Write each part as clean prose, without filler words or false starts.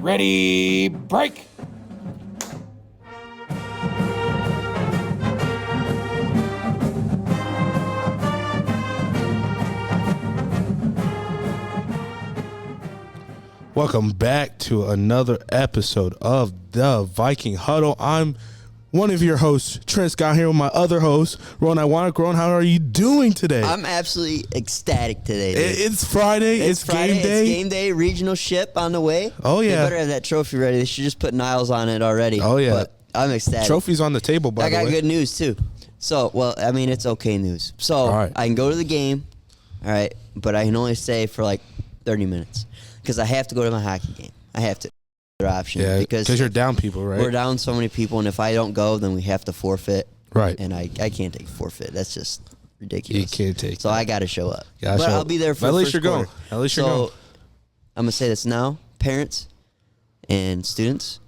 Ready, break. Welcome back to another episode of the Viking Huddle. I'm one of your hosts, Trent Scott, here with my other host, Ron Iwanek. Ron, how are you doing today? I'm absolutely ecstatic today, dude. It's Friday. It's Friday. game day. It's game day. Regional ship on the way. Oh, yeah. They better have that trophy ready. They should just put Niles on it already. Oh, yeah. But I'm ecstatic. Trophy's on the table, by the way. I got good news, too. So, well, I mean, it's okay news. So, right. I can go to the game, all right, but I can only stay for like 30 minutes because I have to go to my hockey game. I have to. Option. Yeah, because you're down people, right? We're down so many people, and if I don't go, then we have to forfeit. Right. And I can't take a forfeit. That's just ridiculous. You can't take So that. I got to show up. Gotta but show I'll up. be there for At the least first you're going. quarter. At least you're going. I'm going to say this now. Parents and students,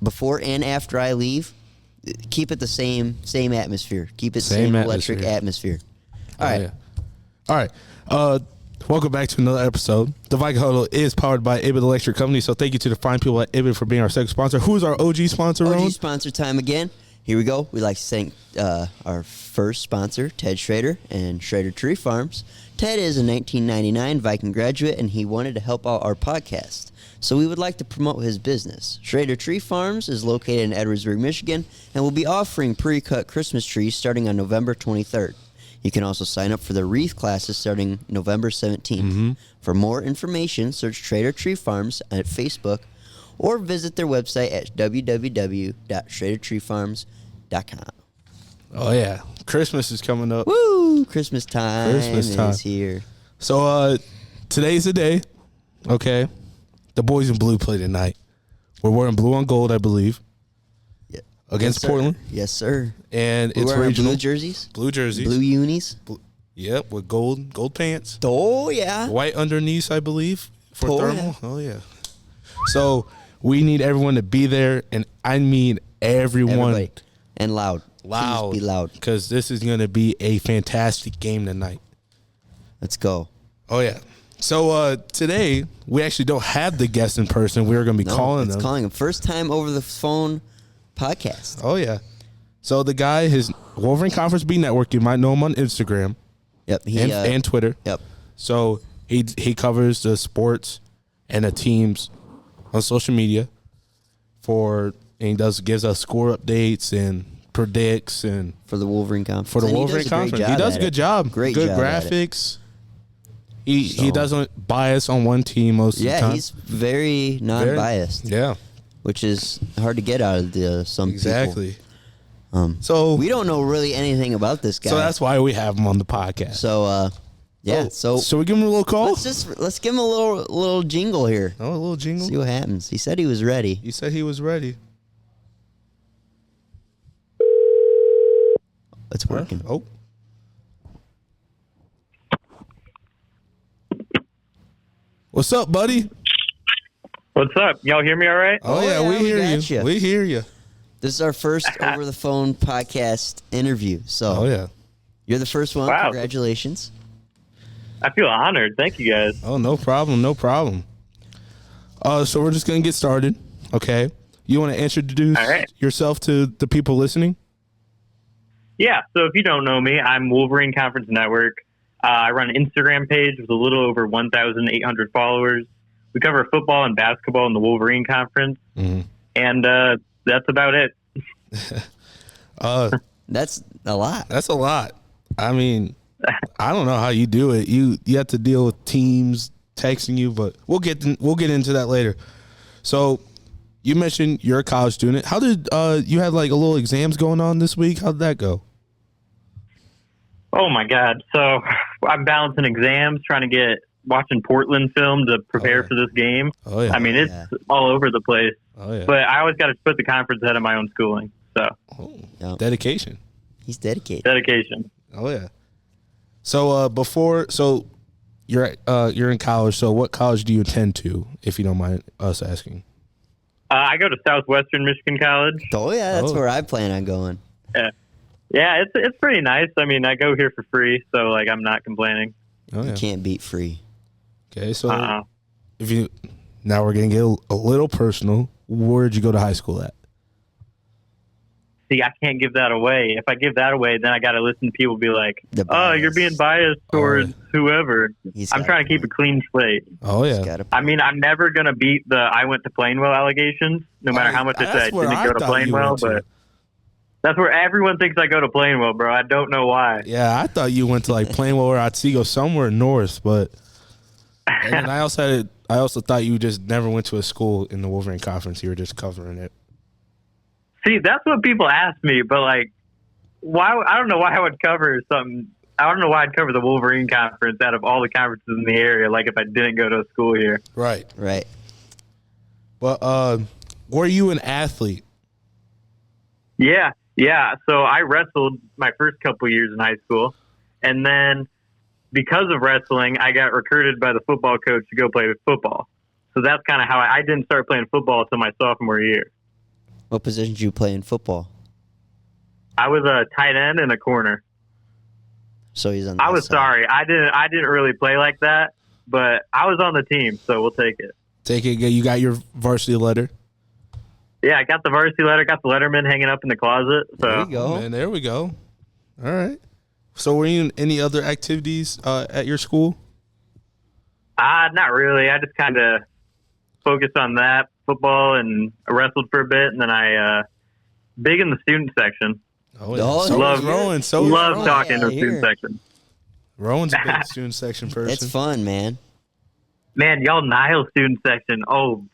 before and after I leave, keep it the same atmosphere. Keep it same electric atmosphere. All right. Yeah. All right. Welcome back to another episode. The Viking Huddle is powered by Ibid Electric Company, so thank you to the fine people at Ibid for being our second sponsor. Who's our OG sponsor, Ron? OG sponsor time again. Here we go. We'd like to thank our first sponsor, Ted Schrader and Schrader Tree Farms. Ted is a 1999 Viking graduate, and he wanted to help out our podcast. So we would like to promote his business. Schrader Tree Farms is located in Edwardsburg, Michigan, and will be offering pre-cut Christmas trees starting on November 23rd. You can also sign up for the wreath classes starting November 17th. Mm-hmm. For more information, search Schrader Tree Farms at Facebook or visit their website at www.schradertreefarms.com. Oh, yeah. Christmas is coming up. Woo! Christmas time is here. So, today's the day, okay? The boys in blue play tonight. We're wearing blue on gold, I believe, against Portland. Yes, sir. And We're it's wearing regional. blue jerseys. Blue jerseys. Blue unis. Yep, with gold pants. Oh, yeah. White underneath, I believe, for Oh, thermal. yeah. Oh, yeah. So, we need everyone to be there, and I mean everyone. Everybody. And loud. Loud. Please be loud. Because this is going to be a fantastic game tonight. Let's go. Oh, yeah. So, today, we actually don't have the guests in person. We're going to be calling them. Calling them. First time over the phone podcast. Oh, yeah. So, the guy, his Wolverine Conference B Network, you might know him on Instagram. Yep. And Twitter. Yep. So, he covers the sports and the teams on social media and he gives us score updates and predicts and For the Wolverine Conference. for the And Wolverine Conference. He does a good job. Great good job at it. graphics. He doesn't bias on one team most of the time. Yeah, he's very non-biased, Yeah, which is hard to get out of some people. exactly. So we don't know really anything about this guy. So that's why we have him on the podcast. So yeah. So we give him a little call? let's give him a little jingle here. Oh, a little jingle. See what happens. He said he was ready. He said he was ready. It's working. Oh. What's up, buddy? What's up? Y'all hear me all right? Oh, yeah, we hear got you. you. We hear you. This is our first over the phone podcast interview. So Oh, yeah. you're the first one. Wow. Congratulations. I feel honored. Thank you guys. Oh, no problem. No problem. So we're just going to get started, okay? You want to introduce All right. yourself to the people listening? Yeah, so if you don't know me, I'm Wolverine Conference Network. I run an Instagram page with a little over 1,800 followers. We cover football and basketball in the Wolverine Conference. Mm-hmm. And that's about it. That's a lot. That's a lot. I mean, I don't know how you do it. You have to deal with teams texting you, but we'll get into that later. So you mentioned you're a college student. How did you had like a little exams going on this week? How did that go? Oh, my God. So I'm balancing exams, trying to watching Portland film to prepare for this game. Oh, yeah. I mean, it's all over the place. Oh, yeah. But I always got to put the conference ahead of my own schooling. So Yep. Dedication. He's dedicated. dedication. Oh, yeah. So you're in college. So what college do you attend to, if you don't mind us asking? I go to Southwestern Michigan College. Oh yeah, that's Oh. where I plan on going. Yeah, it's pretty nice. I mean, I go here for free, so I'm not complaining. Oh, yeah. You can't beat free. Okay, so if you Now we're going to get a little personal. Where'd you go to high school at? See, I can't give that away. If I give that away, then I got to listen to people be like, The "Oh, you're bias. being biased towards whoever." He's I'm got trying a to keep a point. clean slate. Oh, He's yeah. got a I mean, I'm never gonna beat the I went to Plainwell allegations, no matter how much I say I That's where didn't go to thought you Plainwell. went to. But that's where everyone thinks I go to Plainwell, bro. I don't know why. Yeah, I thought you went to like Plainwell or Otsego, somewhere north, but and then I also thought you just never went to a school in the Wolverine Conference. You were just covering it. See, that's what people ask me, but like, why? I don't know why I would cover something. I don't know why I'd cover the Wolverine Conference out of all the conferences in the area. Like if I didn't go to a school here. Right. right. But were you an athlete? Yeah. So I wrestled my first couple years in high school, and then because of wrestling, I got recruited by the football coach to go play football. So that's kind of how I didn't start playing football until my sophomore year. What position did you play in football? I was a tight end and a corner. So he's on. I was sorry. I didn't really play like that, but I was on the team, so we'll take it. Take it. You got your varsity letter. Yeah, I got the varsity letter, got the letterman hanging up in the closet. So There you go. And there we go. All right. So were you in any other activities at your school? not really. I just kind of focused on that football and I wrestled for a bit, and then I big in the student section. Oh, yeah. Oh, So love- is Rowan. So is Love Rowan. talking to Yeah, the student here. section. Rowan's a big student section person. It's fun, man. Man, y'all Niles student section. Oh,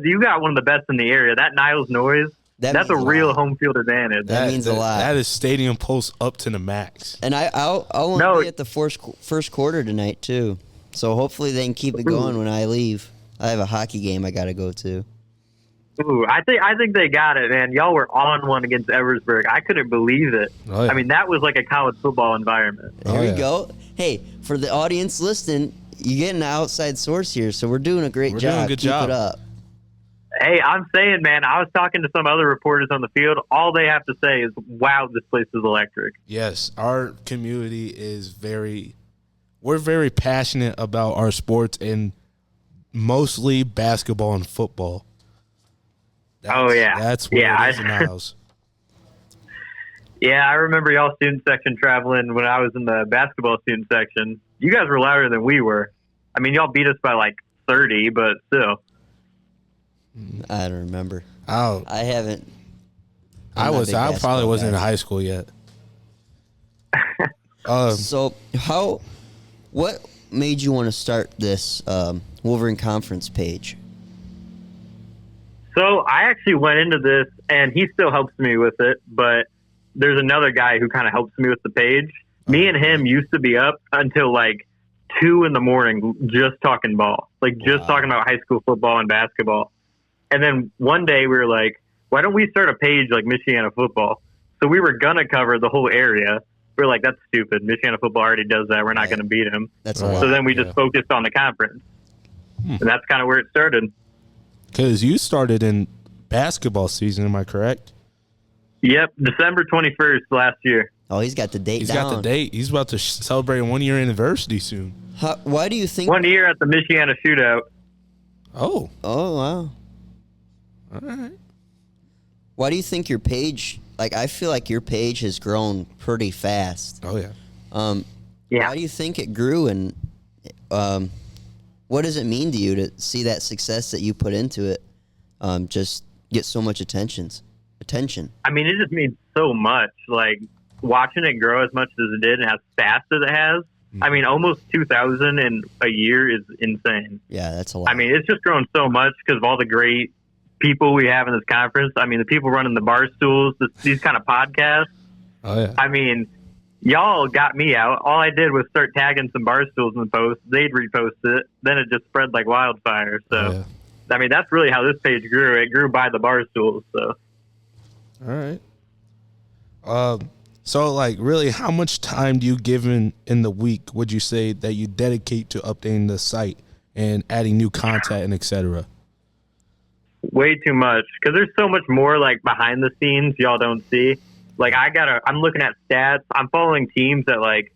you got one of the best in the area. That Niles noise. That's a means real lot. home field advantage. That means a lot. That is stadium pulse up to the max. And I'll want No. to be at the first quarter tonight too. So hopefully they can keep it going when I leave. I have a hockey game I got to go to. Ooh, I think they got it, man. Y'all were on one against Eversburg. I couldn't believe it. Oh, yeah. I mean, that was like a college football environment. There Oh, we yeah. go. Hey, for the audience listening, you get an outside source here, so we're doing a great We're doing job. a good Keep job. it up. Hey, I'm saying, man, I was talking to some other reporters on the field. All they have to say is, wow, this place is electric. Yes, our community is we're very passionate about our sports and mostly basketball and football. Oh, yeah. That's what Yeah, it is in the house. Yeah, I remember y'all student section traveling when I was in the basketball student section. You guys were louder than we were. I mean, y'all beat us by like 30, but still. I don't remember. Oh, I haven't. I I'm not a big probably basketball wasn't guy. in high school yet. So what made you want to start this Wolverine Conference page? So I actually went into this, and he still helps me with it, but there's another guy who kind of helps me with the page. Me and him used to be up until like 2 a.m. just talking ball, like just talking about high school football and basketball. And then one day we were like, why don't we start a page like Michiana football? So we were going to cover the whole area. We were like, that's stupid. Michiana football already does that. We're not going to beat him. That's a Right. lot. So then we just focused on the conference. And that's kind of where it started. Because you started in basketball season, am I correct? Yep, December 21st last year. Oh, he's got the date He's down. got the date. He's about to celebrate a 1-year anniversary soon. Why do you think? 1 year at the Michiana shootout. Oh, Oh wow. all right. Why do you think your page? Like, I feel like your page has grown pretty fast. Oh, yeah. Yeah. Why do you think it grew, and what does it mean to you to see that success that you put into it just get so much attention? I mean, it just means so much. Like, watching it grow as much as it did and as fast as it has. I mean, almost 2,000 in a year is insane. Yeah, that's a lot. I mean, it's just grown so much because of all the great people we have in this conference. I mean, the people running the bar stools, these kind of podcasts. Oh, yeah. I mean, y'all got me out. All I did was start tagging some bar stools in the post. They'd repost it. Then it just spread like wildfire. So, Oh, yeah. I mean, that's really how this page grew. It grew by the bar stools. So, All right. So, like, really, how much time do you give in the week, would you say, that you dedicate to updating the site and adding new content and et cetera? way too much because there's so much more like behind the scenes y'all don't see. Like I'm looking at stats. I'm following teams that like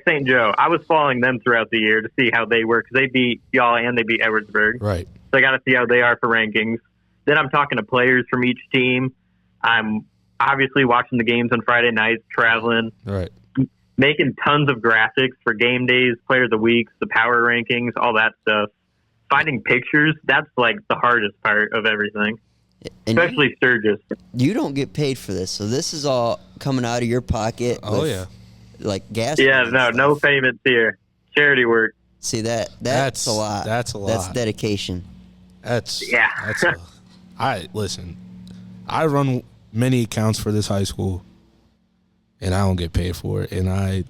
St. Joe. I was following them throughout the year to see how they were because they beat y'all and they beat Edwardsburg. Right. so I got to see how they are for rankings. Then I'm talking to players from each team. I'm obviously watching the games on Friday nights, traveling, Right. making tons of graphics for game days, player of the weeks, the power rankings, all that stuff. Finding pictures, that's like the hardest part of everything, especially Sturgis. You don't get paid for this, so this is all coming out of your pocket. Oh, with, yeah. like gas. Yeah, money no, and no stuff. payments here. Charity work. See that's a lot. That's a lot. That's dedication. That's listen. I run many accounts for this high school, and I don't get paid for it. And I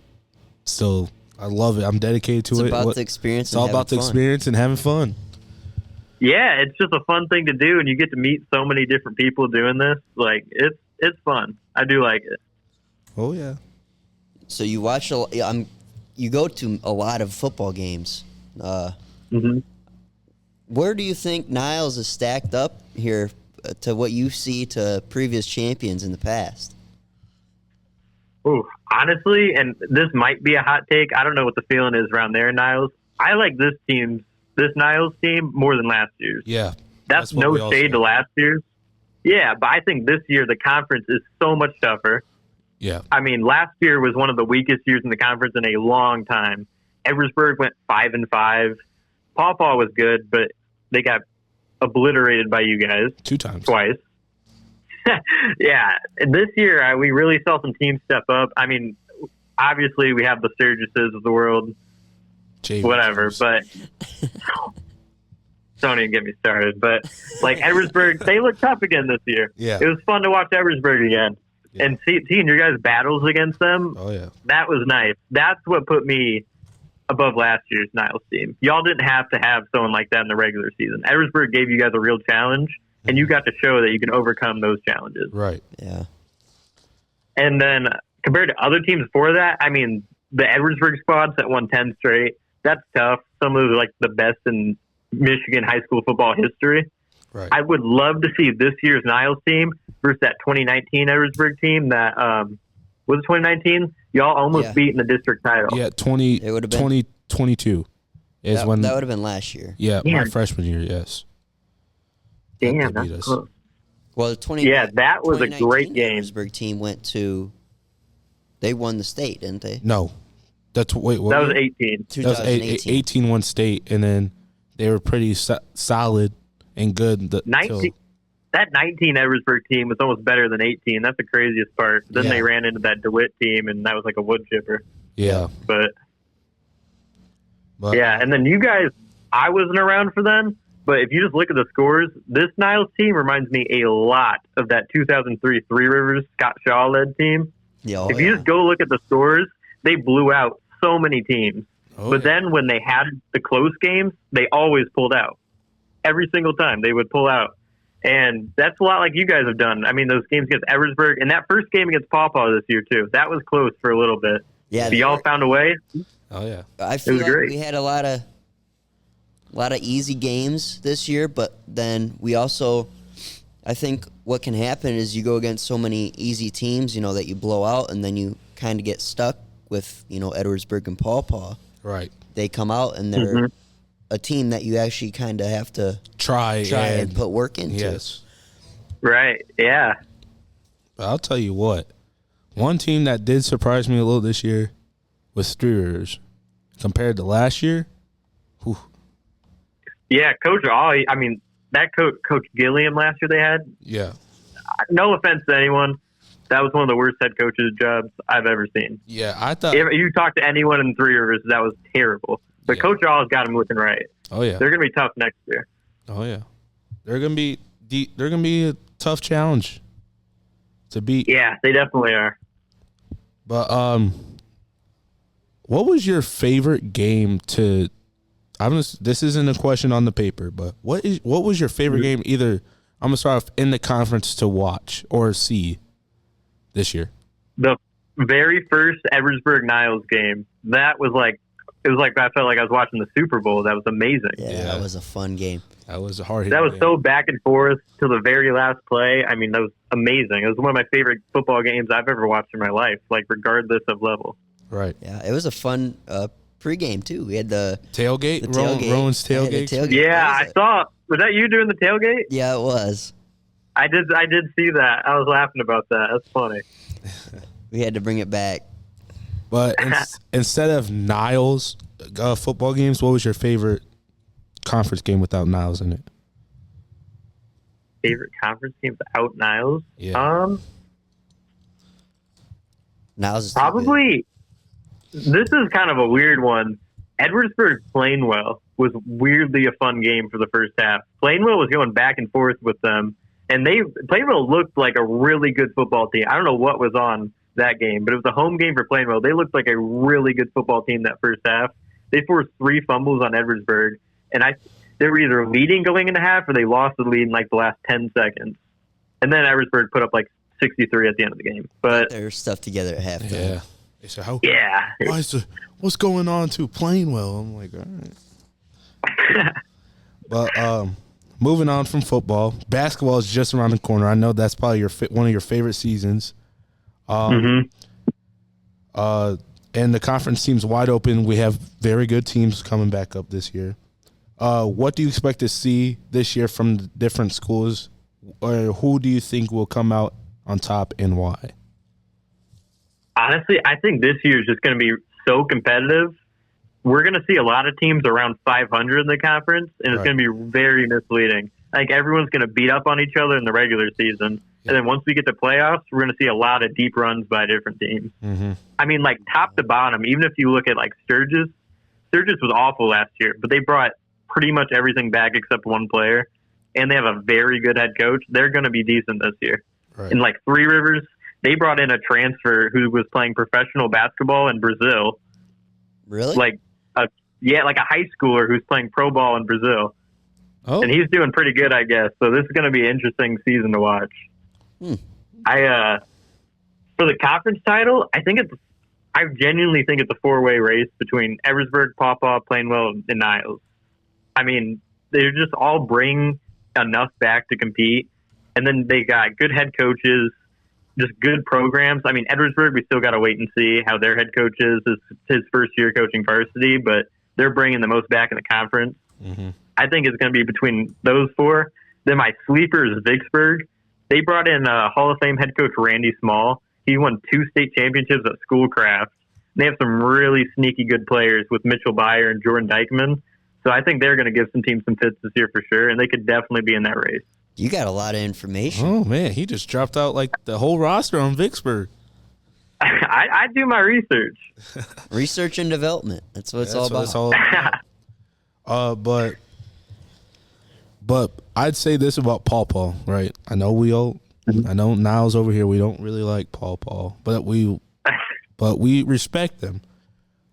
love it. I'm dedicated to it. It's about the experience. It's all about the experience and having fun. Yeah, it's just a fun thing to do, and you get to meet so many different people doing this. Like it's fun. I do like it. Oh yeah. So you watch you go to a lot of football games. Mm-hmm. Where do you think Niles is stacked up here to what you see to previous champions in the past? Ooh, honestly, and this might be a hot take. I don't know what the feeling is around there, Niles. I like this Niles team more than last year's. Yeah. That's what we no all shade say. to last year's. Yeah, but I think this year the conference is so much tougher. Yeah. I mean, last year was one of the weakest years in the conference in a long time. Edwardsburg went 5-5. Paw Paw was good, but they got obliterated by you guys 2 times. twice. Yeah, this year we really saw some teams step up. I mean, obviously we have the Sturgises of the world, whatever, but don't even get me started. But like Edwardsburg, they look tough again this year. Yeah. It was fun to watch Edwardsburg again. Yeah. And seeing your guys' battles against them, Oh yeah. that was nice. That's what put me above last year's Niles team. Y'all didn't have to have someone like that in the regular season. Edwardsburg gave you guys a real challenge, and you got to show that you can overcome those challenges. Right. Yeah. And then compared to other teams before that, I mean, the Edwardsburg squads that won 10 straight, that's tough. Some of those are like the best in Michigan high school football history. Right. I would love to see this year's Niles team versus that 2019 Edwardsburg team that was it 2019? Y'all almost beat in the district title. Yeah, It would have been 2022 is when that would have been last year. Yeah, my Damn. freshman year, yes. Damn, They beat that's us. close. Well, the Yeah, that was a 2019 great game. Edwardsburg team they won the state, didn't they? No. That's what That was 18. That was 2018. 18 won state, and then they were pretty solid and good. 19. That 19 Edwardsburg team was almost better than 18. That's the craziest part. Then Yeah. they ran into that DeWitt team, and that was like a wood chipper. Yeah. But But, yeah, and then you guys, I wasn't around for them, but if you just look at the scores, this Niles team reminds me a lot of that 2003 Three Rivers Scott Shaw led team. Yeah. If you just go look at the scores, they blew out so many teams. Oh, But then when they had the close games, they always pulled out. Every single time they would pull out. And that's a lot like you guys have done. I mean, those games against Edwardsburg and that first game against Paw Paw this year, too. That was close for a little bit. Yeah, But y'all found a way. Oh yeah. I feel was like great. we had a lot of easy games this year, but then we also, I think what can happen is you go against so many easy teams, that you blow out, and then you kind of get stuck with Edwardsburg and Paw Paw. Right. They come out and they're a team that you actually kind of have to Try and put work into. Yes. Right. Yeah. But I'll tell you what. One team that did surprise me a little this year was Three Rivers. Compared to last year, whew, Yeah. Coach Ollie, I mean, that Coach Gilliam last year they had, yeah. no offense to anyone, that was one of the worst head coaches jobs I've ever seen. Yeah, I thought. If you talk to anyone in Three Rivers, that was terrible. But Yeah. Coach Ollie's got him looking right. Oh yeah. They're going to be tough next year. Oh yeah. They're gonna be a tough challenge to beat. Yeah, they definitely are. But what was your favorite game to? This isn't a question on the paper, but what was your favorite game? Either I'm gonna start off in the conference to watch or see this year. The very first Edwardsburg Niles game, that was like, it was like I felt like I was watching the Super Bowl. That was amazing. Yeah, that was a fun game. That was a hard. That was so back and forth to the very last play. I mean, that was amazing. It was one of my favorite football games I've ever watched in my life, like regardless of level. right. Yeah, it was a fun pregame too. We had the Tailgate, tailgate. Rowan's Yeah, the tailgate. tailgate. Yeah, That I was saw Was that you doing the tailgate? Yeah, it was. I did see that. I was laughing about that. That's funny. We had to bring it back. But instead of Niles football games, what was your favorite conference game without Niles in it? Favorite conference game without Niles? Yeah. Niles is Probably. This is kind of a weird one. Edwardsburg Plainwell was weirdly a fun game for the first half. Plainwell was going back and forth with them, and Plainwell looked like a really good football team. I don't know what was on that game, but it was a home game for Plainwell. They looked like a really good football team that first half. They forced 3 fumbles on Edwardsburg, and they were either leading going into half or they lost the lead in like the last 10 seconds. And then Edwardsburg put up like 63 at the end of the game. But their stuff together at halftime. Yeah. They said, what's going on to Plainwell? I'm like, all right. But moving on from football, basketball is just around the corner. I know that's probably one of your favorite seasons. And the conference seems wide open. We have very good teams coming back up this year. What do you expect to see this year from the different schools? Or who do you think will come out on top and why? Honestly, I think this year is just going to be so competitive. We're going to see a lot of teams around 500 in the conference, and it's going to be very misleading. I think everyone's going to beat up on each other in the regular season. And then once we get to playoffs, we're going to see a lot of deep runs by different teams. Mm-hmm. I mean, like top to bottom, even if you look at like Sturgis was awful last year, but they brought pretty much everything back except one player, and they have a very good head coach. They're going to be decent this year. Right. In like Three Rivers, they brought in a transfer who was playing professional basketball in Brazil. Really? Like a high schooler who's playing pro ball in Brazil. Oh. And he's doing pretty good, I guess. So this is going to be an interesting season to watch. For the conference title, I genuinely think it's a 4-way race between Eversburg, Pawpaw, Plainwell, and Niles. I mean, they just all bring enough back to compete. And then they got good head coaches, just good programs. I mean, Edwardsburg, we still got to wait and see how their head coach is. It's his first year coaching varsity, but they're bringing the most back in the conference. Mm-hmm. I think it's going to be between those 4. Then my sleeper is Vicksburg. They brought in Hall of Fame head coach Randy Small. He won 2 state championships at Schoolcraft. They have some really sneaky good players with Mitchell Byer and Jordan Dykeman. So I think they're going to give some teams some fits this year for sure, and they could definitely be in that race. You got a lot of information. Oh, man. He just dropped out like the whole roster on Vicksburg. I do my research. Research and development. That's what it's all about. It's all about. But I'd say this about Paw, right? I know I know Niles over here, we don't really like Paw, but we respect them.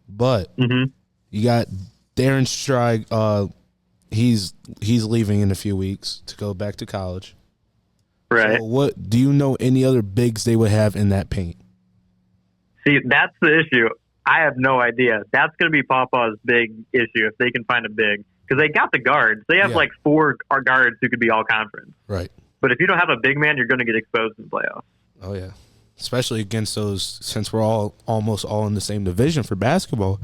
But you got Darren Strike. He's leaving in a few weeks to go back to college. Right. So what do you know any other bigs they would have in that paint? See, that's the issue. I have no idea. That's going to be Pawpaw's big issue if they can find a big. Because they got the guards. They have like 4 guards who could be all conference. Right. But if you don't have a big man, you're going to get exposed in the playoffs. Oh, yeah. Especially against those, since we're almost all in the same division for basketball,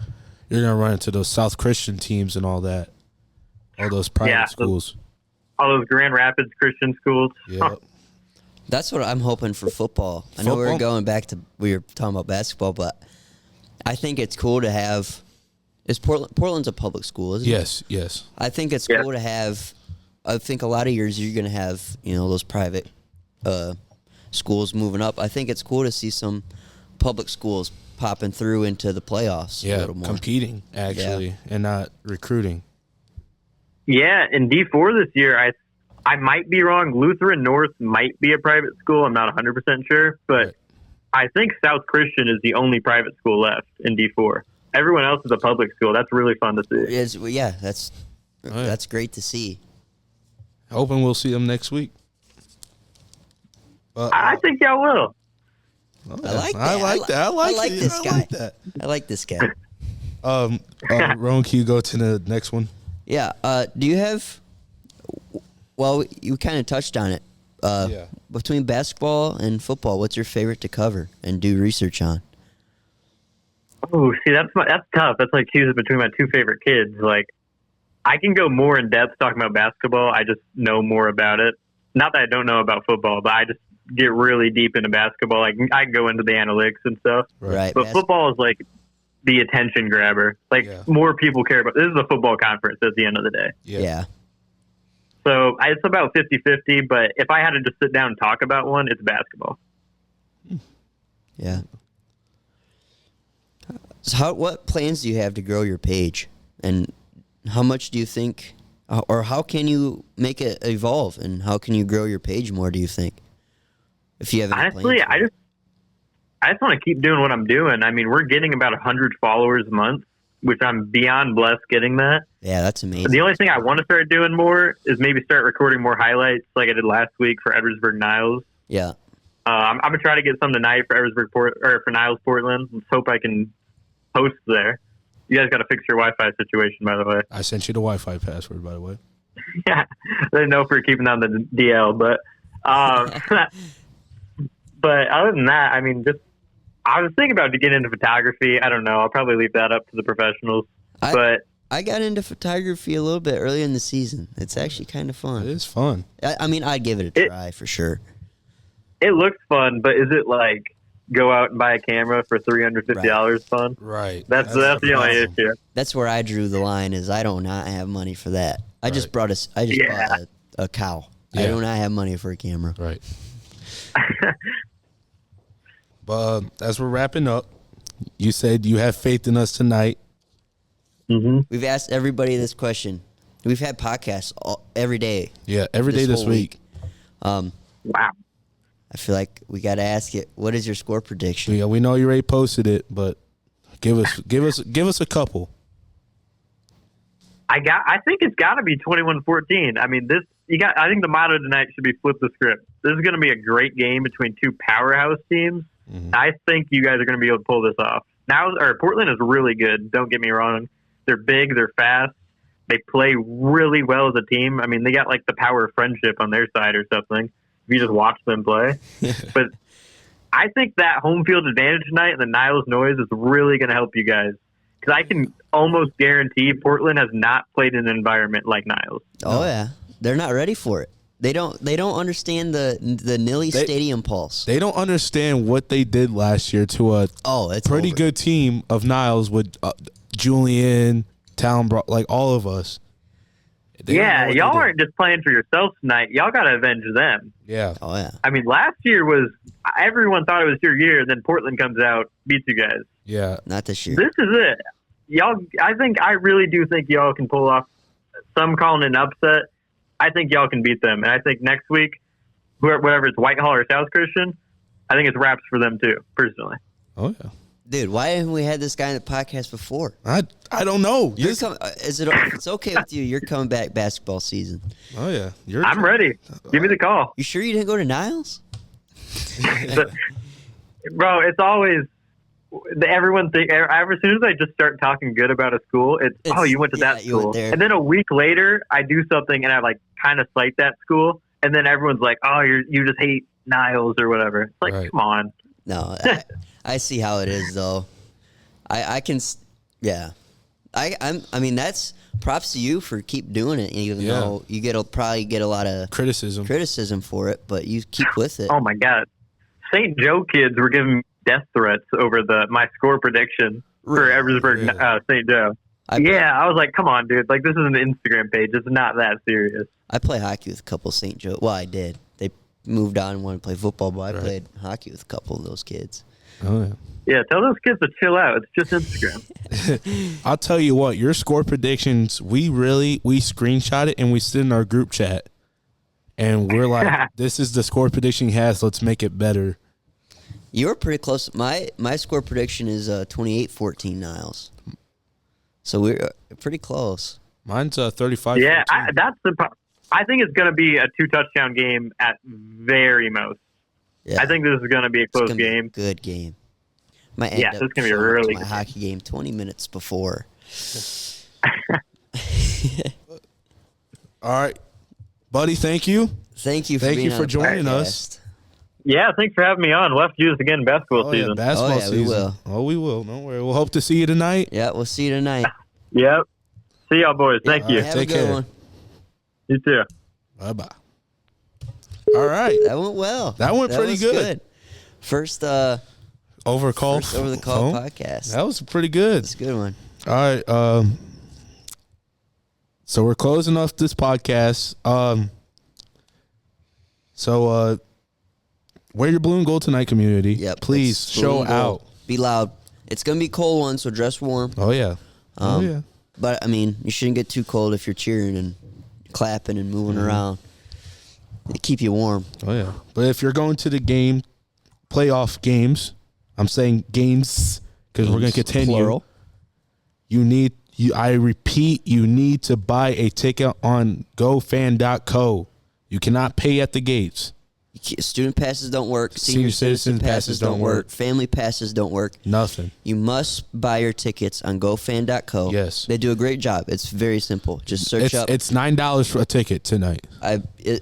you're going to run into those South Christian teams and all that. All those private schools. All those Grand Rapids Christian schools. Yeah. That's what I'm hoping for football. I know we were talking about basketball, but I think it's cool to have. Is Portland's a public school, isn't it? Yes. I think it's cool to have. I think a lot of years you're going to have those private schools moving up. I think it's cool to see some public schools popping through into the playoffs. Yeah, a little more. competing actually, and not recruiting. Yeah, in D4 this year, I might be wrong. Lutheran North might be a private school. I'm not 100% sure, but I think South Christian is the only private school left in D4. Everyone else is a public school. That's really fun to see. That's great to see. Hoping we'll see them next week. I think y'all will. I like that. I like that. I like this guy. like that. I like this guy. Rowan, can you go to the next one? Yeah. Do you have? Well, you kind of touched on it. Between basketball and football, what's your favorite to cover and do research on? Oh, see, that's tough. That's like choosing between my 2 favorite kids. Like, I can go more in depth talking about basketball. I just know more about it. Not that I don't know about football, but I just get really deep into basketball. I can go into the analytics and stuff. Right. But football is like the attention grabber. Like more people care about. This is a football conference at the end of the day. Yeah. So it's about 50-50, but if I had to just sit down and talk about one, it's basketball. Yeah. So what plans do you have to grow your page? And how much do you think, or how can you make it evolve? And how can you grow your page more, do you think? If you have any Honestly, plans I just want to keep doing what I'm doing. I mean, we're getting about 100 followers a month, which I'm beyond blessed getting that. Yeah, that's amazing. The only thing I want to start doing more is maybe start recording more highlights like I did last week for Edwardsburg Niles. Yeah. I'm going to try to get some tonight for or for Niles Portland. Let's hope I can post there. You guys got to fix your Wi-Fi situation, by the way. I sent you the Wi-Fi password, by the way. Yeah, I didn't know if we were keeping on the DL, but but other than that, I mean, just I was thinking about to get into photography. I don't know. I'll probably leave that up to the professionals. But I got into photography a little bit early in the season. It's actually kind of fun. It is fun. I mean, I'd give it a try for sure. It looks fun, but is it like go out and buy a camera for $350 fun? Right. That's the only issue. That's where I drew the line. Is I do not have money for that. I just bought a cow. Yeah. I do not have money for a camera. Right. But as we're wrapping up, you said you have faith in us tonight. Mm-hmm. We've asked everybody this question. We've had podcasts every day. Yeah, every day this week. Wow. I feel like we got to ask it. What is your score prediction? Yeah, we know you already posted it, but give us a couple. I think it's got to be 21-14. I mean, I think the motto tonight should be flip the script. This is going to be a great game between two powerhouse teams. Mm-hmm. I think you guys are going to be able to pull this off. Portland is really good. Don't get me wrong. They're big. They're fast. They play really well as a team. I mean, they got like the power of friendship on their side or something. If you just watch them play. But I think that home field advantage tonight and the Niles noise is really going to help you guys. Because I can almost guarantee Portland has not played in an environment like Niles. Oh, yeah. They're not ready for it. They don't understand the Nilly Stadium pulse. They don't understand what they did last year to a pretty good team of Niles with Julian, Talon, like all of us. Y'all aren't just playing for yourselves tonight. Y'all got to avenge them. Yeah. Oh, yeah. I mean, last year everyone thought it was your year, then Portland comes out, beats you guys. Yeah. Not this year. This is it. I really do think y'all can pull off, some calling it an upset. I think y'all can beat them. And I think next week, whatever it's Whitehall or South Christian, I think it's wraps for them too, personally. Oh, yeah. Dude, why haven't we had this guy in the podcast before? I don't know. If it's okay with you, you're coming back basketball season. Oh, yeah. I'm ready. Give me the call. You sure you didn't go to Niles? Bro, it's always everyone think as soon as I just start talking good about a school, it's you went to that school. And then a week later I do something and I like kind of cite that school and then everyone's like, "Oh, you just hate Niles or whatever." It's like, come on. No, I see how it is though. I mean that's props to you for keep doing it, even though you probably get a lot of criticism for it, but you keep with it. Oh my God, St. Joe kids were giving me death threats over my score prediction for Edwardsburg St. Joe. I was like, come on, dude. Like, this is an Instagram page. It's not that serious. I play hockey with a couple of St. Joe. Well, I did. They moved on and wanted to play football, but I played hockey with a couple of those kids. Oh, yeah. Yeah, tell those kids to chill out. It's just Instagram. I'll tell you what, your score predictions, we screenshot it and we sit in our group chat. And we're like, this is the score prediction he has. Let's make it better. You were pretty close. My score prediction is 28-14 Niles. So we're pretty close. Mine's 35. Yeah, I think it's going to be a 2-touchdown game at very most. Yeah. I think this is going to be a close game. Good game. This is going to be a really good hockey game 20 minutes before. All right. Buddy, thank you. Thank you for joining us. Yeah, thanks for having me on. We'll have to do this again in basketball season. Season. We will. Oh, we will. Don't worry. We'll hope to see you tonight. Yeah, we'll see you tonight. Yep. See y'all, boys. Thank you. Have Take a good care. one. You too. Bye-bye. All right. That went well. That went pretty was good. First Over over the call phone? podcast. That was pretty good. That's a good one. All right. So we're closing off this podcast. So wear your blue and gold tonight, community. Yep. Please it's blue show and gold. out. Be loud. It's gonna be a cold one, so dress warm. Oh yeah. Oh yeah. But I mean, you shouldn't get too cold if you're cheering and clapping and moving around. It keep you warm. Oh yeah. But if you're going to the game, playoff games, I'm saying games because we're gonna continue. Plural. I repeat, you need to buy a ticket on gofan.co. You cannot pay at the gates. Student passes don't work. Senior citizen passes don't work. Family passes don't work. Nothing. You must buy your tickets on gofan.co. Yes. They do a great job. It's very simple. Just search up. It's $9 for a ticket tonight. Is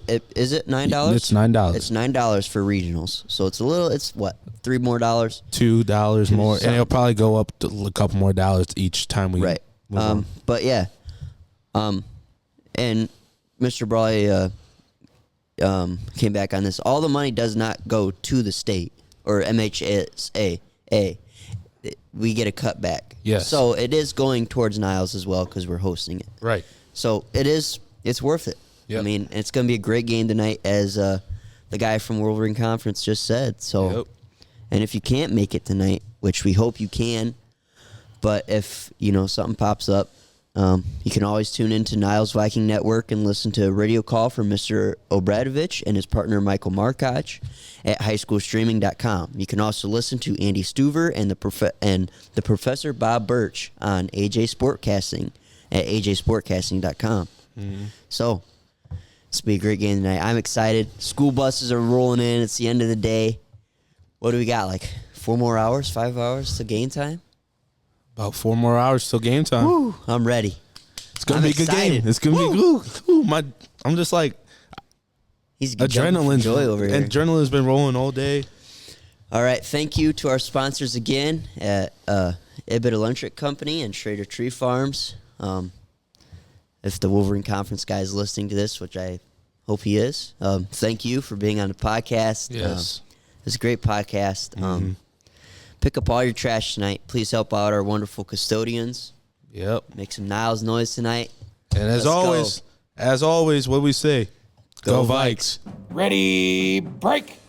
it $9? It's $9. It's $9 for regionals. So it's a little. It's what, $3 more? $2 more, and it'll probably go up to a couple more dollars each time we Right. move on. But yeah. And Mr. Brawley came back on this. All the money does not go to the state or MHSA. We get a cut back. Yes. So it is going towards Niles as well because we're hosting it. Right. So it's worth it. Yep. I mean, it's going to be a great game tonight, as the guy from Wolverine Conference just said. So, Yep. And if you can't make it tonight, which we hope you can, but if something pops up, you can always tune into Niles Viking Network and listen to a radio call from Mr. Obradovich and his partner Michael Markoch at highschoolstreaming.com. You can also listen to Andy Stuver and the Professor Bob Birch on AJ Sportcasting at ajsportcasting.com. Mm-hmm. So, it's going to be a great game tonight. I'm excited. School buses are rolling in. It's the end of the day. What do we got, like 4 more hours, 5 hours to game time? About 4 more hours till game time. Woo, I'm ready. It's gonna be a good game. It's gonna be. I'm just like He's adrenaline's joy over here. Adrenaline's been rolling all day. All right, thank you to our sponsors again at Ibbett Electric Company and Schrader Tree Farms. If the Wolverine Conference guy is listening to this, which I hope he is, thank you for being on the podcast. Yes. It's a great podcast. Pick up all your trash tonight. Please help out our wonderful custodians. Yep. Make some Niles noise tonight. And as always, what we say, go Vikes. Ready, break.